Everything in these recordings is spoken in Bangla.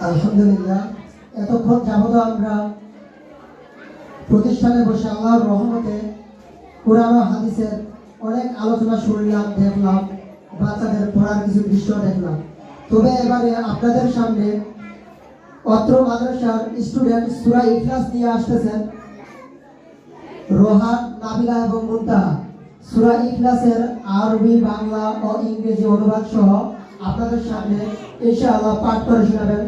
আলহামদুলিল্লাহ, এতক্ষণ যাবত আমরা প্রতিষ্ঠানে বসে আল্লাহর রহমতে কোরআন ও হাদিসের অনেক আলোচনা শুনলাম, দেখলাম, বাচ্চাদের পড়ার কিছু দৃশ্য দেখলাম। তবে এবারে আপনাদের সামনে অত্র মাদ্রাসার স্টুডেন্ট সূরা ইখলাস নিয়ে আসতেছেন রোহান, নাবিলা এবং মুনতাহা। সূরা ইখলাসের আরবি, বাংলা ও ইংরেজি অনুবাদ সহ আপনাদের সামনে ইনশাআল্লাহ পাঠ করে শোনাবেন।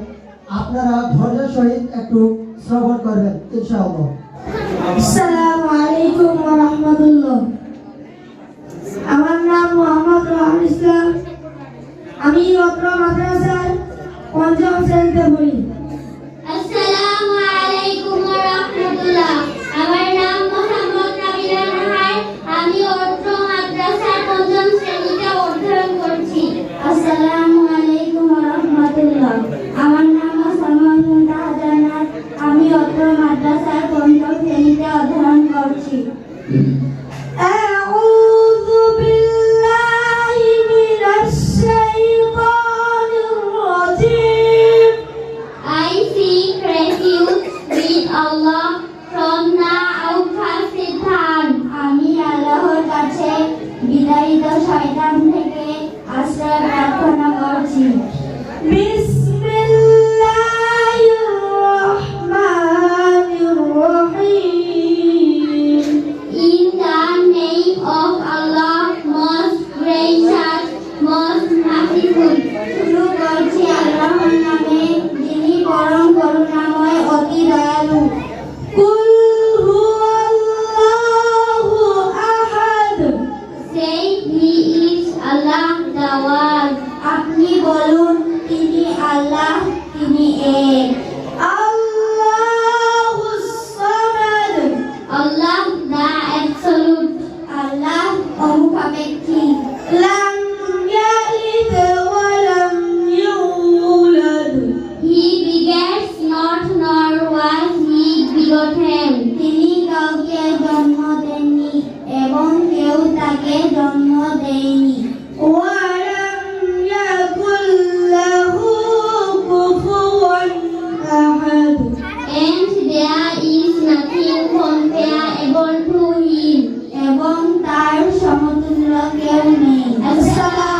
আপনারা ধৈর্যের সহিত একটু শ্রবণ করবেন ইনশাআল্লাহ। আসসালামু আলাইকুম ওয়া রাহমাতুল্লাহ। আমার নাম মোহাম্মদ রোহান ইসলাম। আমি অত্র মাদ্রাসার পঞ্চম শ্রেণীতে পড়ি। আসসালামু আলাইকুম ওয়া রাহমাতুল্লাহ। আমার নাম মোহাম্মদ নাবিলা নাহার। আমি অত্র মাদ্রাসার পঞ্চম শ্রেণীতে অধ্যয়ন করছি। আসসালামু আলাইকুম ওয়া রাহমাতুল্লাহ। আমার নাম সালমান মুনতাহা জান্নাত। আমি অত্র মাদ্রাসার পঞ্চম শ্রেণীতে অধ্যয়ন করছি। أعوذ بالله من الشيطان الرجيم. I seek refuge with Allah from the outcast Satan. আমি আল্লাহর কাছে বিতাড়িত শয়তান থেকে আশ্রয় প্রার্থনা করছি। বিসমিল্লাহির রহমানির রহিম। In the name of Allah, most gracious, most merciful. শুরু করছি আল্লাহর নামে, যিনি পরম করুণাময়, অতি দয়ালু। কুল হুয়াল্লাহু আহাদ। Say He is Allah the One. আপনি বলুন, তিনি আল্লাহ, তিনি এক। আল্লাহুস সামাদ। Allah the Absolute. আল্লাহ অমুখাপেক্ষী। লাম ইয়ালিদ ওয়া লাম ইউলাদ। He begets not, nor was He begotten. তিনি কাউকে জন্ম দেননি এবং কেউ তাকে জন্ম দেয়নি। ওয়া লাম ইয়াকুল লাহু কুফুওয়ান আহাদ। And there is nothing comparable to Him. এবং তার সমতুল্য কেউ নেই। আসসালামু